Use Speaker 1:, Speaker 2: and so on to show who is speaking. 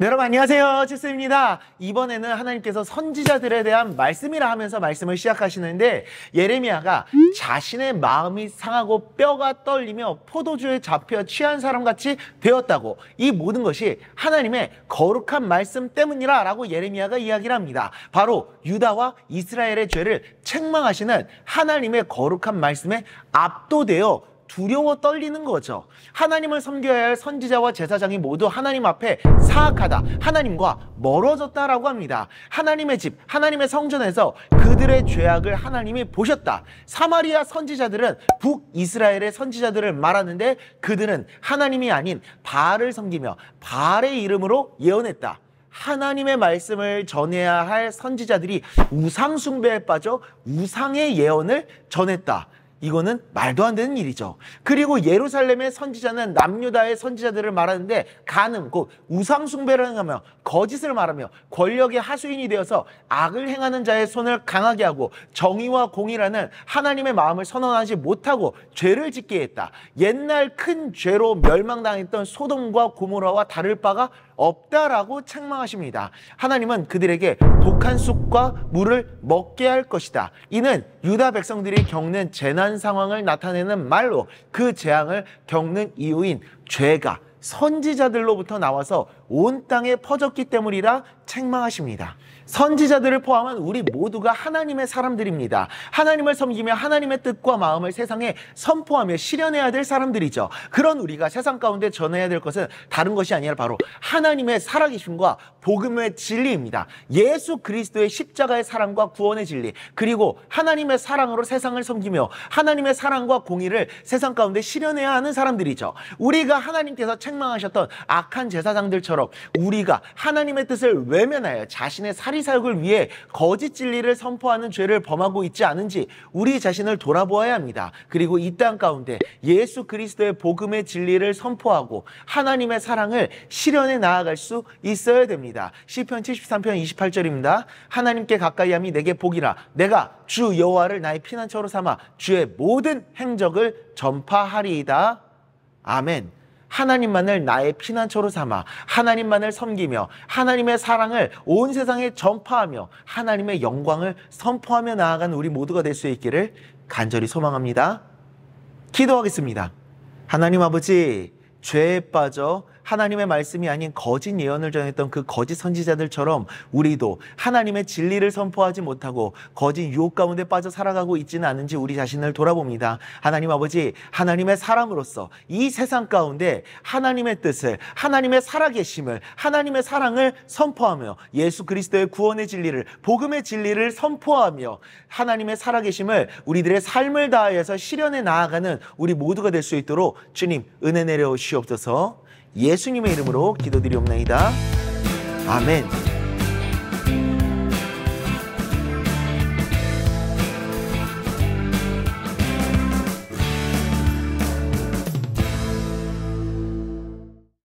Speaker 1: 네, 여러분 안녕하세요. 칠스입니다. 이번에는 하나님께서 선지자들에 대한 말씀이라 하면서 말씀을 시작하시는데, 예레미야가 자신의 마음이 상하고 뼈가 떨리며 포도주에 잡혀 취한 사람같이 되었다고, 이 모든 것이 하나님의 거룩한 말씀 때문이라 라고 예레미야가 이야기를 합니다. 바로 유다와 이스라엘의 죄를 책망하시는 하나님의 거룩한 말씀에 압도되어 두려워 떨리는 거죠. 하나님을 섬겨야 할 선지자와 제사장이 모두 하나님 앞에 사악하다, 하나님과 멀어졌다라고 합니다. 하나님의 집, 하나님의 성전에서 그들의 죄악을 하나님이 보셨다. 사마리아 선지자들은 북이스라엘의 선지자들을 말하는데, 그들은 하나님이 아닌 바알을 섬기며 바알의 이름으로 예언했다. 하나님의 말씀을 전해야 할 선지자들이 우상 숭배에 빠져 우상의 예언을 전했다. 이거는 말도 안 되는 일이죠. 그리고 예루살렘의 선지자는 남유다의 선지자들을 말하는데, 간음, 곧 우상 숭배를 행하며 거짓을 말하며 권력의 하수인이 되어서 악을 행하는 자의 손을 강하게 하고 정의와 공의라는 하나님의 마음을 선언하지 못하고 죄를 짓게 했다. 옛날 큰 죄로 멸망당했던 소돔과 고모라와 다를 바가 없다라고 책망하십니다. 하나님은 그들에게 독한 쑥과 물을 먹게 할 것이다. 이는 유다 백성들이 겪는 재난 상황을 나타내는 말로, 그 재앙을 겪는 이유인 죄가 선지자들로부터 나와서 온 땅에 퍼졌기 때문이라 책망하십니다. 선지자들을 포함한 우리 모두가 하나님의 사람들입니다. 하나님을 섬기며 하나님의 뜻과 마음을 세상에 선포하며 실현해야 될 사람들이죠. 그런 우리가 세상 가운데 전해야 될 것은 다른 것이 아니라 바로 하나님의 살아계심과 복음의 진리입니다. 예수 그리스도의 십자가의 사랑과 구원의 진리, 그리고 하나님의 사랑으로 세상을 섬기며 하나님의 사랑과 공의를 세상 가운데 실현해야 하는 사람들이죠. 우리가 하나님께서 책망하셨던 악한 제사장들처럼 우리가 하나님의 뜻을 외면하여 자신의 사리사욕을 위해 거짓 진리를 선포하는 죄를 범하고 있지 않은지 우리 자신을 돌아보아야 합니다. 그리고 이 땅 가운데 예수 그리스도의 복음의 진리를 선포하고 하나님의 사랑을 실현해 나아갈 수 있어야 됩니다. 시편 73편 28절입니다. 하나님께 가까이함이 내게 복이라. 내가 주 여호와를 나의 피난처로 삼아 주의 모든 행적을 전파하리이다. 아멘. 하나님만을 나의 피난처로 삼아 하나님만을 섬기며 하나님의 사랑을 온 세상에 전파하며 하나님의 영광을 선포하며 나아가는 우리 모두가 될 수 있기를 간절히 소망합니다. 기도하겠습니다. 하나님 아버지, 죄에 빠져 하나님의 말씀이 아닌 거짓 예언을 전했던 그 거짓 선지자들처럼 우리도 하나님의 진리를 선포하지 못하고 거짓 유혹 가운데 빠져 살아가고 있지는 않은지 우리 자신을 돌아봅니다. 하나님 아버지, 하나님의 사람으로서 이 세상 가운데 하나님의 뜻을, 하나님의 살아계심을, 하나님의 사랑을 선포하며 예수 그리스도의 구원의 진리를, 복음의 진리를 선포하며 하나님의 살아계심을 우리들의 삶을 다하여서 실현해 나아가는 우리 모두가 될 수 있도록 주님 은혜 내려 주시옵소서. 예수님의 이름으로 기도드리옵나이다. 아멘.